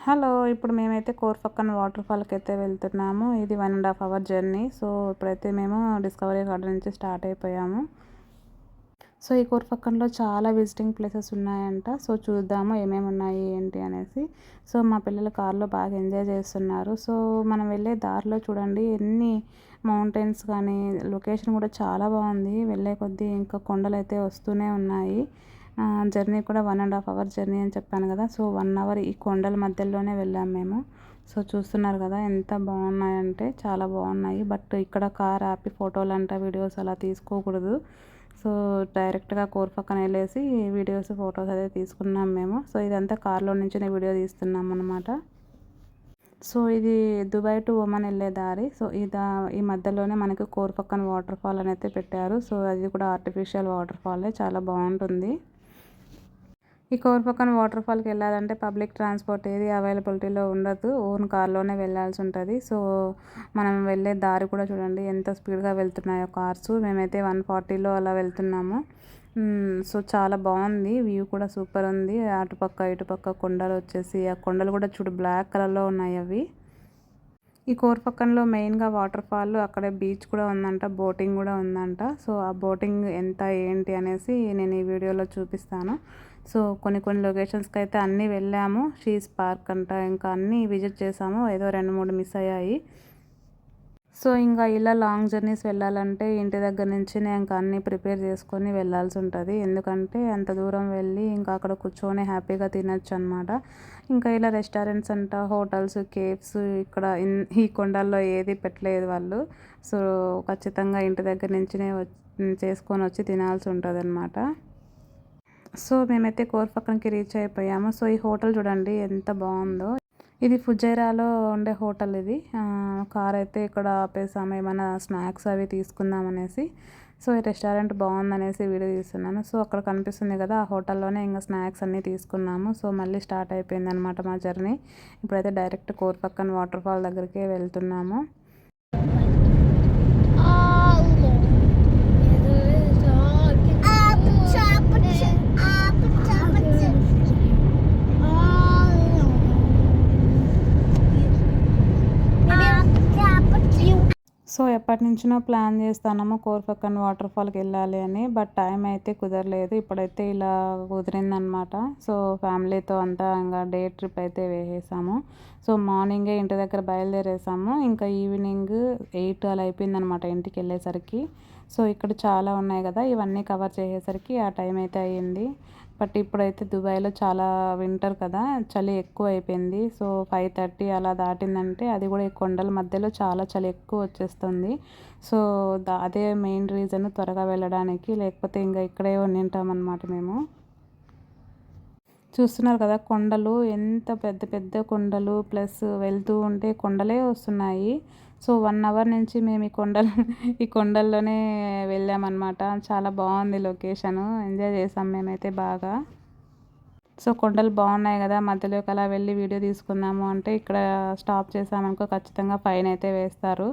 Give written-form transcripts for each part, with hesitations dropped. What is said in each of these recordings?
Hello! ఇప్పుడు మేమైతే కోర్ఫక్కన్ water ఫాల్‌కైతే వెళ్తున్నాము. ఇది 1 ½ అవర్ జర్నీ. సో, ఇప్పుడైతే మేము డిస్కవరీ గార్డెన్ నుంచి స్టార్ట్ అయిపోయాము. సో, ఈ కోర్ఫక్కన్‌లో చాలా విజిటింగ్ ప్లేసెస్ ఉన్నాయంట. సో, చూద్దాము ఏమేమి ఉన్నాయి ఏంటి అనేసి. సో, మా పిల్లలు కార్‌లో బాగా ఎంజాయ్ చేస్తున్నారు. సో, మనం వెళ్ళే దారిలో చూడండి ఎన్ని మౌంటైన్స్ కానీ, లొకేషన్ కూడా చాలా బాగుంది. వెళ్ళే కొద్దీ ఇంకా కొండలైతే వస్తూనే ఉన్నాయి. జర్నీ కూడా 1 ½ అవర్ జర్నీ అని చెప్పాను కదా! సో, 1 అవర్ ఈ కొండల మధ్యలోనే వెళ్ళాము మేము. సో, చూస్తున్నారు కదా ఎంత బాగున్నాయంటే చాలా బాగున్నాయి. బట్ ఇక్కడ కార్ ఆపి ఫోటోలంట, వీడియోస్ అలా తీసుకోకూడదు. సో, డైరెక్ట్‌గా కోర్ఫక్కన్ ఎళ్ళేసి వీడియోస్, ఫోటోస్ అదే తీసుకున్నాం మేము. సో, ఇదంతా కార్‌లో నుంచినే వీడియో తీస్తున్నామనమాట. సో, ఇది దుబాయ్ టు ఒమన్ ఎళ్ళే దారి. సో, ఈ మధ్యలోనే మనకి కోర్ఫక్కన్ వాటర్ ఫాల్ అనైతే పెట్టారు. సో, అది కూడా ఆర్టిఫిషియల్ వాటర్ ఫాలే చాలా బాగుంటుంది. ఈ కోర్ఫక్కన్ వాటర్ ఫాల్‌కి వెళ్ళాలంటే పబ్లిక్ ట్రాన్స్‌పోర్ట్ ఏది అవైలబిలిటీలో ఉండదు. ఓన్ కార్‌లోనే వెళ్ళాల్సి ఉంటది. సో, మనం వెళ్ళే దారి కూడా చూడండి ఎంత స్పీడ్‌గా వెళ్తున్నాయో కార్స్. మేమైతే 140లో అలా వెళ్తున్నాము. సో, చాలా బాగుంది. వ్యూ కూడా సూపర్ ఉంది. అటుపక్క, ఇటుపక్క కొండలు వచ్చేసి ఆ కొండలు కూడా చూడు బ్లాక్ కలర్‌లో ఉన్నాయి అవి. ఈ కోర్ఫక్కన్‌లో మెయిన్‌గా వాటర్ ఫాల్, అక్కడే బీచ్ కూడా ఉందంట. బోటింగ్ కూడా ఉందంట. సో, ఆ బోటింగ్ ఎంత ఏంటి అనేసి నేను ఈ వీడియోలో చూపిస్తాను. సో, కొన్ని లొకేషన్స్‌కి అయితే అన్నీ వెళ్ళాము. షీస్ పార్క్ అంట, ఇంకా అన్నీ విజిట్ చేసాము. ఏదో 2, 3 మిస్ అయ్యాయి. సో, ఇంకా ఇలా లాంగ్ జర్నీస్ వెళ్ళాలంటే ఇంటి దగ్గర నుంచినే ఇంకా అన్నీ ప్రిపేర్ చేసుకొని వెళ్ళాల్సి ఉంటుంది. ఎందుకంటే అంత దూరం వెళ్ళి ఇంకా అక్కడ కూర్చొని హ్యాపీగా తినొచ్చు అనమాట. ఇంకా ఇలా రెస్టారెంట్స్ అంట, హోటల్స్, కేఫ్స్ ఇక్కడ ఈ కొండల్లో ఏది పెట్టలేదు వాళ్ళు. సో, ఖచ్చితంగా ఇంటి దగ్గర నుంచినే చేసుకొని వచ్చి తినాల్సి ఉంటుంది అనమాట. సో, మేమైతే కోర్ఫక్కన్‌కి రీచ్ అయిపోయాము. సో, ఈ హోటల్ చూడండి ఎంత బాగుందో. ఇది ఫుజైరాలో ఉండే హోటల్ ఇది. కార్ అయితే ఇక్కడ ఆపేసాము ఏమైనా స్నాక్స్ అవి తీసుకుందాం అనేసి. సో, ఈ రెస్టారెంట్ బాగుందనేసి వీడియో తీస్తున్నాను. సో, అక్కడ కనిపిస్తుంది కదా ఆ హోటల్లోనే ఇంకా స్నాక్స్ అన్నీ తీసుకున్నాము. సో, మళ్ళీ స్టార్ట్ అయిపోయిందనమాట మా జర్నీ. ఇప్పుడైతే డైరెక్ట్ కోర్ఫక్కన్ వాటర్ ఫాల్ దగ్గరికే వెళ్తున్నాము. సో, ఎప్పటినుంచో ప్లాన్ చేస్తున్నాము కోర్ఫక్కన్ వాటర్ ఫాల్‌కి వెళ్ళాలి అని. బట్ టైం అయితే కుదరలేదు. ఇప్పుడైతే ఇలా కుదిరిందనమాట. సో, ఫ్యామిలీతో అంతా ఇంకా డే ట్రిప్ అయితే వేసేసాము. సో, మార్నింగే ఇంటి దగ్గర బయలుదేరేసాము. ఇంకా ఈవినింగ్ 8 అలా అయిపోయిందనమాట ఇంటికి వెళ్ళేసరికి. సో, ఇక్కడ చాలా ఉన్నాయి కదా ఇవన్నీ కవర్ చేసేసరికి ఆ టైం అయితే అయ్యింది. బట్ ఇప్పుడైతే దుబాయ్‌లో చాలా వింటర్ కదా చలి ఎక్కువ అయిపోయింది. సో, 5:30 అలా దాటిందంటే అది కూడా ఈ కొండల మధ్యలో చాలా చలి ఎక్కువ వచ్చేస్తుంది. సో, అదే మెయిన్ రీజన్ త్వరగా వెళ్ళడానికి. లేకపోతే ఇంకా ఇక్కడే ఉండింటామన్నమాట మేము. చూస్తున్నారు కదా కొండలు ఎంత పెద్ద పెద్ద కొండలు, ప్లస్ వెళ్తూ ఉంటే కొండలే వస్తున్నాయి. సో, 1 అవర్ నుంచి మేము ఈ కొండల్లోనే వెళ్ళామన్నమాట. చాలా బాగుంది లొకేషను. ఎంజాయ్ చేసాం మేమైతే బాగా. సో, కొండలు బాగున్నాయి కదా మధ్యలోకి అలా వెళ్ళి వీడియో తీసుకుందాము అంటే ఇక్కడ స్టాప్ చేసామనుకో ఖచ్చితంగా ఫైన్ అయితే వేస్తారు.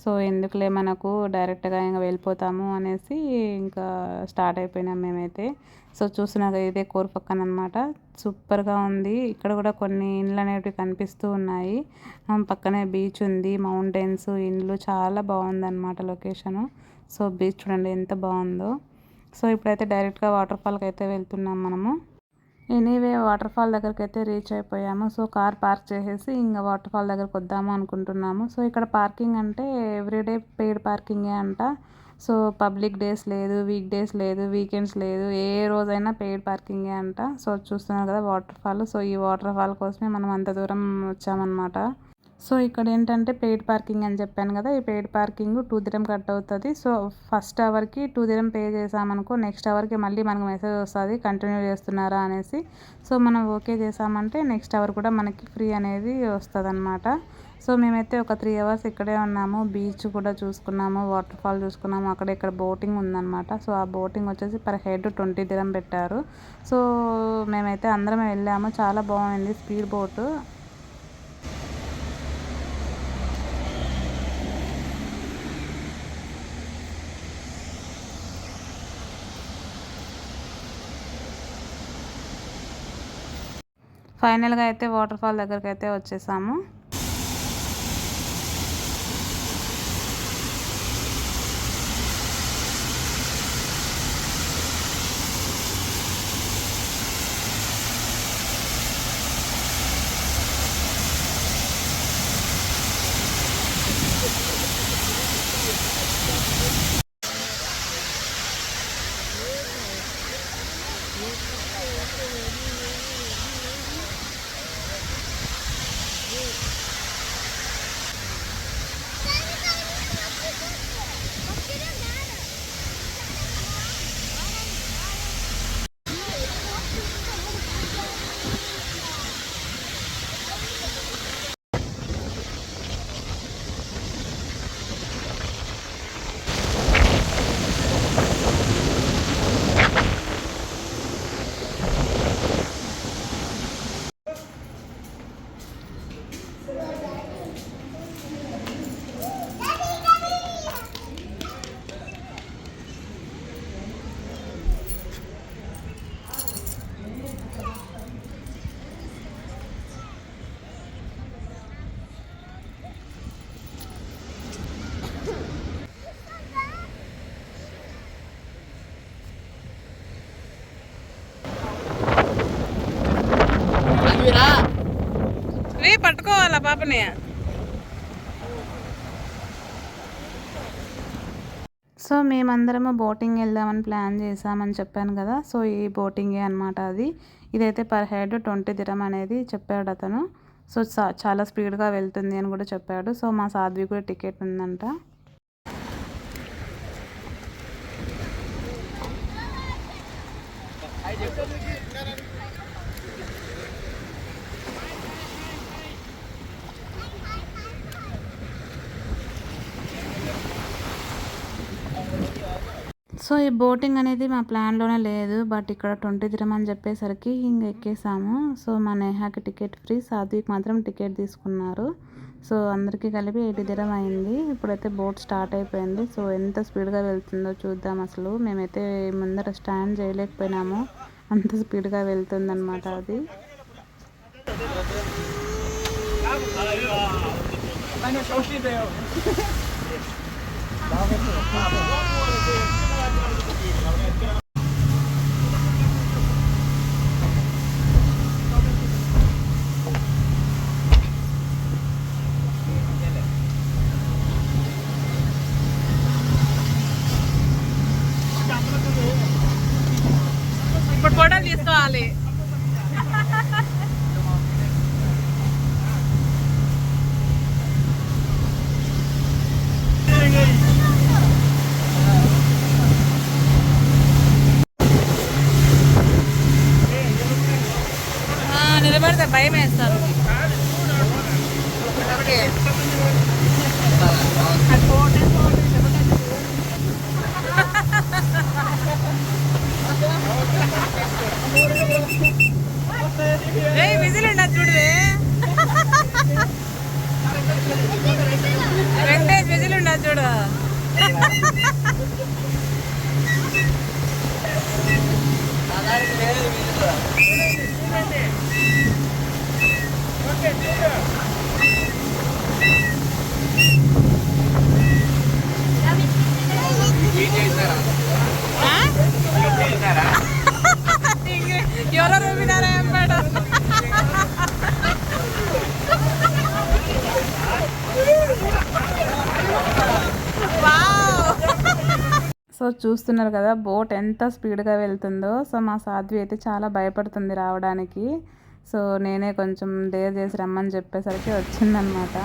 సో, ఎందుకులే మనకు డైరెక్ట్‌గా ఇంక వెళ్ళిపోతాము అనేసి ఇంకా స్టార్ట్ అయిపోయినాం మేమైతే. సో, చూస్తున్నారు ఇదే కోర్ఫక్కన్ అనమాట. సూపర్‌గా ఉంది. ఇక్కడ కూడా కొన్ని ఇండ్లు అనేటివి కనిపిస్తూ ఉన్నాయి. పక్కనే బీచ్ ఉంది, మౌంటైన్స్, ఇండ్లు చాలా బాగుందన్నమాట లొకేషను. సో, బీచ్ చూడండి ఎంత బాగుందో. సో, ఇప్పుడైతే డైరెక్ట్‌గా వాటర్ ఫాల్‌కి అయితే వెళ్తున్నాం మనము. ఎనీవే వాటర్ ఫాల్ దగ్గరికైతే రీచ్ అయిపోయాము. సో, కార్ పార్క్ చేసేసి ఇంక వాటర్ ఫాల్ దగ్గరికి వద్దాము అనుకుంటున్నాము. సో, ఇక్కడ పార్కింగ్ అంటే ఎవ్రీడే పెయిడ్ పార్కింగే అంట. సో, పబ్లిక్ డేస్ లేదు, వీక్ డేస్ లేదు, వీకెండ్స్ లేదు, ఏ రోజైనా పెయిడ్ పార్కింగే అంట. సో, చూస్తున్నారు కదా వాటర్ ఫాల్. సో, ఈ వాటర్ ఫాల్ కోసమే మనం అంత దూరం వచ్చామన్నమాట. సో, ఇక్కడేంటంటే పెయిడ్ పార్కింగ్ అని చెప్పాను కదా! ఈ పెయిడ్ పార్కింగ్ 2 dirham కట్ అవుతది. సో, ఫస్ట్ అవర్‌కి 2 dirham పే చేశామనుకో నెక్స్ట్ అవర్‌కి మళ్ళీ మనకు మెసేజ్ వస్తది కంటిన్యూ చేస్తున్నారా అనేసి. సో, మనం ఓకే చేసామంటే నెక్స్ట్ అవర్ కూడా మనకి ఫ్రీ అనేది వస్తదనమాట. సో, మేమైతే ఒక 3 అవర్స్ ఇక్కడే ఉన్నాము. బీచ్ కూడా చూసుకున్నాము, వాటర్ ఫాల్ చూసుకున్నాము. అక్కడ ఇక్కడ బోటింగ్ ఉందనమాట. సో, ఆ బోటింగ్ వచ్చేసి పర్ హెడ్ 20 dirham పెట్టారు. సో, మేమైతే అందరం వెళ్ళాము. చాలా బాగుంది స్పీడ్ బోటు. ఫైనల్గా అయితే వాటర్ ఫాల్ దగ్గరికి అయితే వచ్చేసాము. పట్టుకోవాలా పాపని. సో మేమందరము బోటింగ్ వెళ్దామని ప్లాన్ చేసామని చెప్పాను కదా. సో ఈ బోటింగే అనమాట అది. ఇదైతే పర్ హెడ్ 20 dirham అనేది చెప్పాడు అతను. సో చాలా స్పీడ్గా వెళ్తుంది అని కూడా చెప్పాడు. సో మా సాధ్వి కూడా టికెట్ ఉందంట. సో ఈ బోటింగ్ అనేది మా ప్లాన్లోనే లేదు. బట్ ఇక్కడ 20 dirham అని చెప్పేసరికి ఇంక ఎక్కేసాము. సో మా నేహాకి టికెట్ ఫ్రీ, సాధ్వికి మాత్రం టికెట్ తీసుకున్నారు. సో అందరికీ కలిపి 80 dirham అయింది. ఇప్పుడైతే బోట్ స్టార్ట్ అయిపోయింది. సో ఎంత స్పీడ్గా వెళ్తుందో చూద్దాం. అసలు మేమైతే ముందర స్టాండ్ చేయలేకపోయినాము, అంత స్పీడ్గా వెళ్తుందన్నమాట అది. ఇప్పుడు ఫోటోలు తీసుకోవాలి. నిలబడితే భయం వేస్తారు. ఓకే విజిల్ ఉండదు చూడవే, వెంకటేష్ విజిల్ ఉండదు చూడు. ఎవరో రూపినారా ఎంపాడు. సో చూస్తున్నారు కదా బోట్ ఎంత స్పీడ్గా వెళ్తుందో. సో మా సాధ్వి అయితే చాలా భయపడుతుంది రావడానికి. సో నేనే కొంచెం డేర్ చేసి రమ్మని చెప్పేసరికి వచ్చిందనమాట.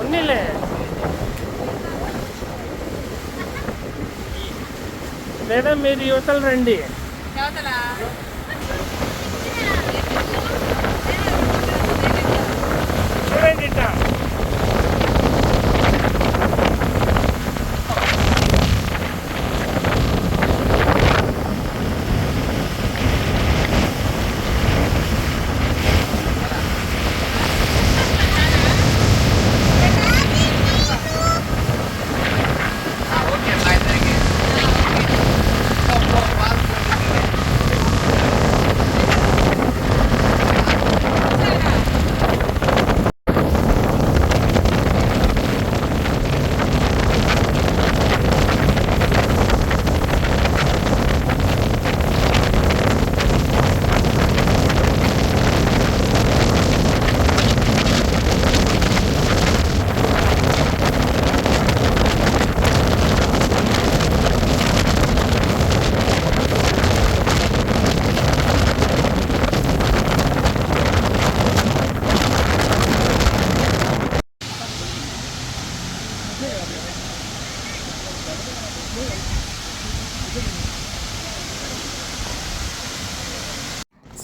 ఉన్నీలే లేదా మీరు యువతలు రండి. చూడండి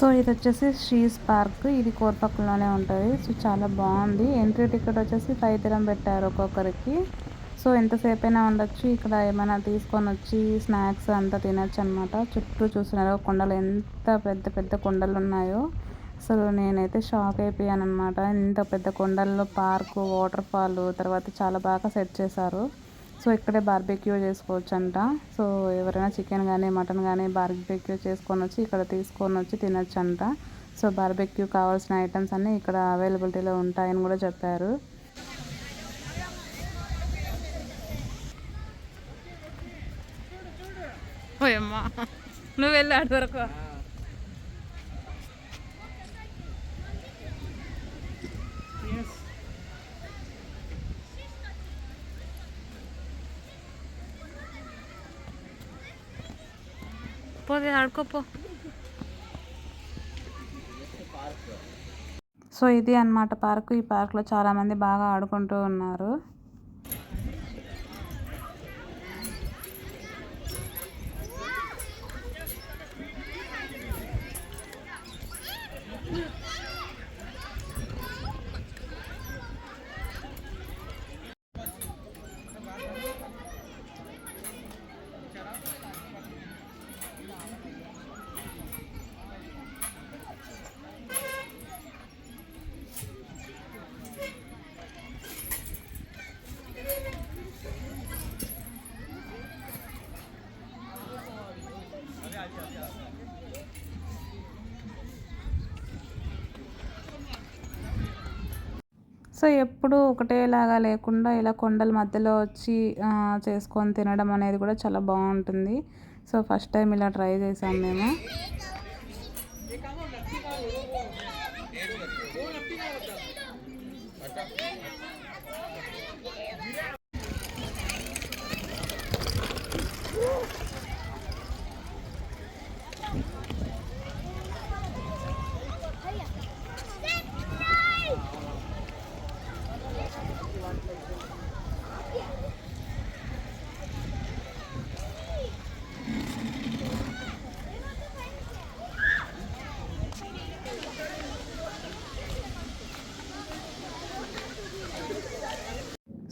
సో ఇది వచ్చేసి షీస్ పార్క్, ఇది కోర్పక్కలోనే ఉంటుంది. సో చాలా బాగుంది. ఎంట్రీ టికెట్ వచ్చేసి 5 dirham పెట్టారు ఒక్కొక్కరికి. సో ఎంతసేపు అయినా ఉండొచ్చు ఇక్కడ, ఏమైనా తీసుకొని వచ్చి స్నాక్స్ అంతా తినచ్చు అనమాట. చుట్టూ చూస్తున్నారు కొండలు, ఎంత పెద్ద పెద్ద కొండలు ఉన్నాయో. అసలు నేనైతే షాక్ అయిపోయాను అనమాట. ఇంత పెద్ద కొండల్లో పార్కు, వాటర్ ఫాల్, తర్వాత చాలా బాగా సెట్ చేశారు. సో ఇక్కడే బార్బెక్యూ చేసుకోవచ్చు అంట. సో ఎవరైనా చికెన్ కానీ మటన్ కానీ బార్బెక్యూ చేసుకొని వచ్చి ఇక్కడ తీసుకొని వచ్చి తినచ్చు అంట. సో బార్బెక్యూ కావాల్సిన ఐటమ్స్ అన్నీ ఇక్కడ అవైలబిలిటీలో ఉంటాయని కూడా చెప్పారు. ఓయమ్మా, నువ్వు వెళ్ళి ఆడి వరకు. పోతే ఆడుకోపో. సో ఇది అన్నమాట పార్కు. ఈ పార్క్లో చాలామంది బాగా ఆడుకుంటూ ఉన్నారు. సో ఎప్పుడు ఒకటేలాగా లేకుండా ఇలా కొండల మధ్యలో వచ్చి చేసుకొని తినడం అనేది కూడా చాలా బాగుంటుంది. సో ఫస్ట్ టైం ఇలా ట్రై చేసాం మేము.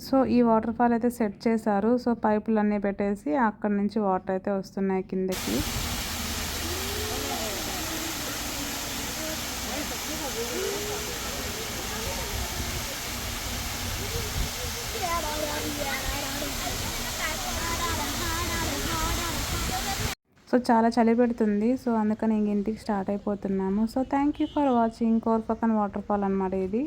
సో ఈ వాటర్ ఫాల్ అయితే సెట్ చేశారు. సో పైపులు అన్నీ పెట్టేసి అక్కడ నుంచి వాటర్ అయితే వస్తున్నాయి కిందకి. సో చాలా చలి పెడుతుంది. సో అందుకని ఇంటికి స్టార్ట్ అయిపోతున్నాము. So thank you for watching. Khorfakkan waterfall అనమాట ఇది.